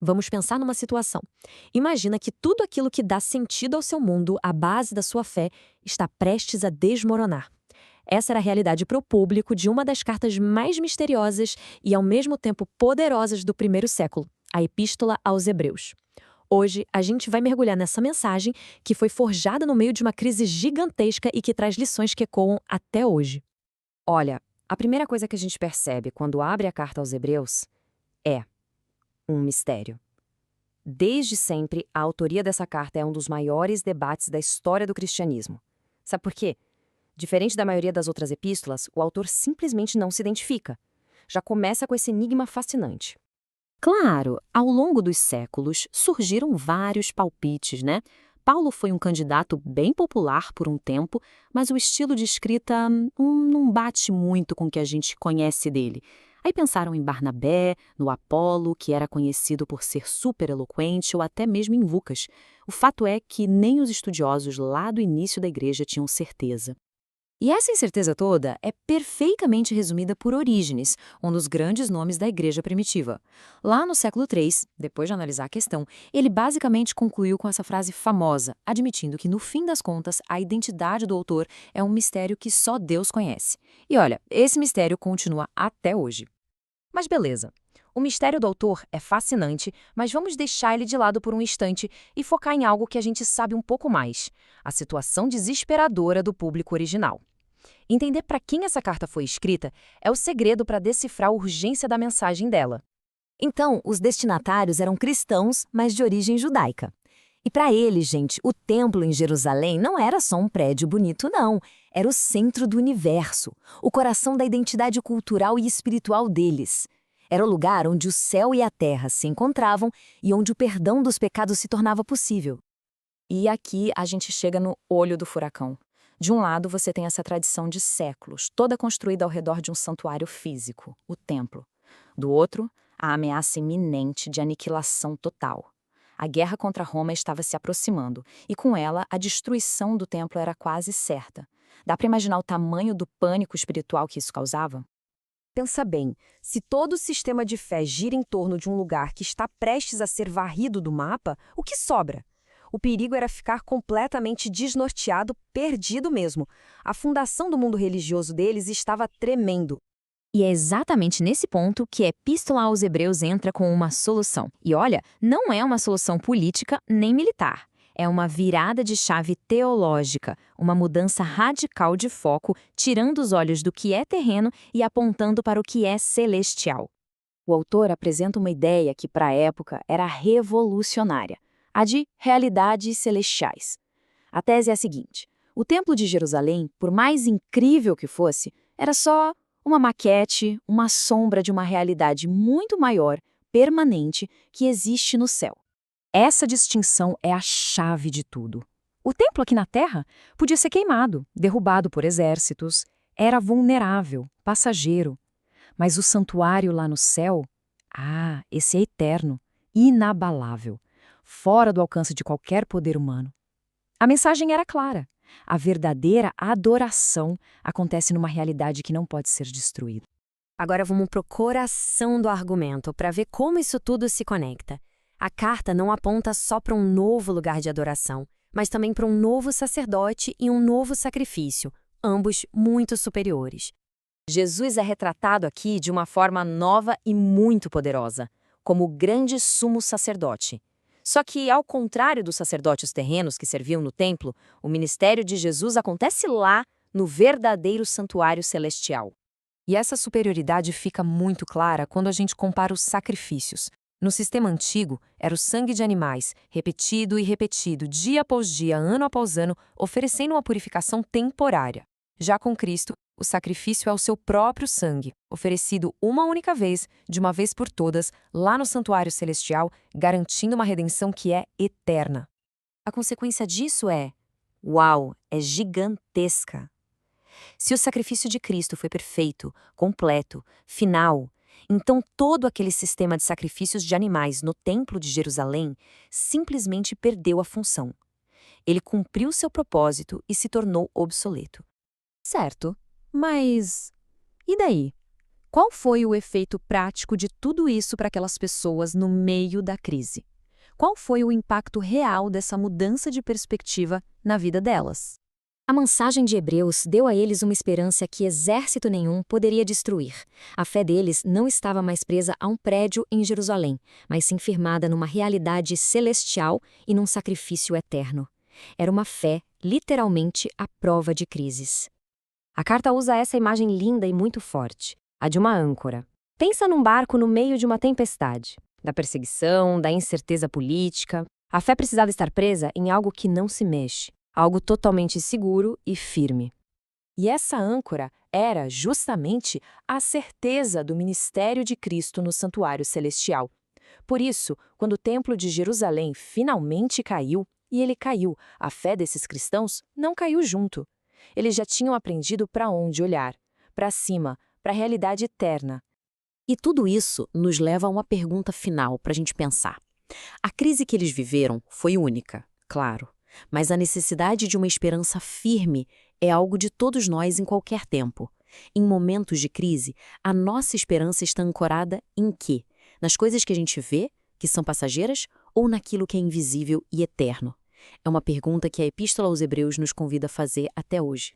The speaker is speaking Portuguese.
Vamos pensar numa situação. Imagina que tudo aquilo que dá sentido ao seu mundo, a base da sua fé, está prestes a desmoronar. Essa era a realidade para o público de uma das cartas mais misteriosas e, ao mesmo tempo, poderosas do primeiro século, a Epístola aos Hebreus. Hoje, a gente vai mergulhar nessa mensagem que foi forjada no meio de uma crise gigantesca e que traz lições que ecoam até hoje. Olha, a primeira coisa que a gente percebe quando abre a carta aos Hebreus é um mistério. Desde sempre, a autoria dessa carta é um dos maiores debates da história do cristianismo. Sabe por quê? Diferente da maioria das outras epístolas, o autor simplesmente não se identifica. Já começa com esse enigma fascinante. Claro, ao longo dos séculos surgiram vários palpites, né? Paulo foi um candidato bem popular por um tempo, mas o estilo de escrita não bate muito com o que a gente conhece dele. Aí pensaram em Barnabé, no Apolo, que era conhecido por ser super eloquente, ou até mesmo em Lucas. O fato é que nem os estudiosos lá do início da igreja tinham certeza. E essa incerteza toda é perfeitamente resumida por Orígenes, um dos grandes nomes da igreja primitiva. Lá no século III, depois de analisar a questão, ele basicamente concluiu com essa frase famosa, admitindo que, no fim das contas, a identidade do autor é um mistério que só Deus conhece. E olha, esse mistério continua até hoje. Mas beleza. O mistério do autor é fascinante, mas vamos deixar ele de lado por um instante e focar em algo que a gente sabe um pouco mais: a situação desesperadora do público original. Entender para quem essa carta foi escrita é o segredo para decifrar a urgência da mensagem dela. Então, os destinatários eram cristãos, mas de origem judaica. E para eles, gente, o templo em Jerusalém não era só um prédio bonito, não. Era o centro do universo, o coração da identidade cultural e espiritual deles. Era o lugar onde o céu e a terra se encontravam e onde o perdão dos pecados se tornava possível. E aqui a gente chega no olho do furacão. De um lado, você tem essa tradição de séculos, toda construída ao redor de um santuário físico, o templo. Do outro, a ameaça iminente de aniquilação total. A guerra contra Roma estava se aproximando, e com ela, a destruição do templo era quase certa. Dá para imaginar o tamanho do pânico espiritual que isso causava? Pensa bem, se todo o sistema de fé gira em torno de um lugar que está prestes a ser varrido do mapa, o que sobra? O perigo era ficar completamente desnorteado, perdido mesmo. A fundação do mundo religioso deles estava tremendo. E é exatamente nesse ponto que a Epístola aos Hebreus entra com uma solução. E olha, não é uma solução política nem militar. É uma virada de chave teológica, uma mudança radical de foco, tirando os olhos do que é terreno e apontando para o que é celestial. O autor apresenta uma ideia que, para a época, era revolucionária: a de realidades celestiais. A tese é a seguinte: o Templo de Jerusalém, por mais incrível que fosse, era só uma maquete, uma sombra de uma realidade muito maior, permanente, que existe no céu. Essa distinção é a chave de tudo. O templo aqui na Terra podia ser queimado, derrubado por exércitos, era vulnerável, passageiro. Mas o santuário lá no céu, esse é eterno, inabalável, fora do alcance de qualquer poder humano. A mensagem era clara: a verdadeira adoração acontece numa realidade que não pode ser destruída. Agora vamos pro coração do argumento para ver como isso tudo se conecta. A carta não aponta só para um novo lugar de adoração, mas também para um novo sacerdote e um novo sacrifício, ambos muito superiores. Jesus é retratado aqui de uma forma nova e muito poderosa, como o grande sumo sacerdote. Só que, ao contrário dos sacerdotes terrenos que serviam no templo, o ministério de Jesus acontece lá, no verdadeiro santuário celestial. E essa superioridade fica muito clara quando a gente compara os sacrifícios. No sistema antigo, era o sangue de animais, repetido e repetido, dia após dia, ano após ano, oferecendo uma purificação temporária. Já com Cristo, o sacrifício é o seu próprio sangue, oferecido uma única vez, de uma vez por todas, lá no santuário celestial, garantindo uma redenção que é eterna. A consequência disso é gigantesca. Se o sacrifício de Cristo foi perfeito, completo, final, então todo aquele sistema de sacrifícios de animais no Templo de Jerusalém simplesmente perdeu a função. Ele cumpriu seu propósito e se tornou obsoleto. Certo, mas e daí? Qual foi o efeito prático de tudo isso para aquelas pessoas no meio da crise? Qual foi o impacto real dessa mudança de perspectiva na vida delas? A mensagem de Hebreus deu a eles uma esperança que exército nenhum poderia destruir. A fé deles não estava mais presa a um prédio em Jerusalém, mas sim firmada numa realidade celestial e num sacrifício eterno. Era uma fé, literalmente, à prova de crises. A carta usa essa imagem linda e muito forte, a de uma âncora. Pensa num barco no meio de uma tempestade, da perseguição, da incerteza política. A fé precisava estar presa em algo que não se mexe, algo totalmente seguro e firme. E essa âncora era, justamente, a certeza do ministério de Cristo no santuário celestial. Por isso, quando o Templo de Jerusalém finalmente caiu, e ele caiu, a fé desses cristãos não caiu junto. Eles já tinham aprendido para onde olhar, para cima, para a realidade eterna. E tudo isso nos leva a uma pergunta final para a gente pensar. A crise que eles viveram foi única, claro, mas a necessidade de uma esperança firme é algo de todos nós em qualquer tempo. Em momentos de crise, a nossa esperança está ancorada em quê? Nas coisas que a gente vê, que são passageiras, ou naquilo que é invisível e eterno? É uma pergunta que a Epístola aos Hebreus nos convida a fazer até hoje.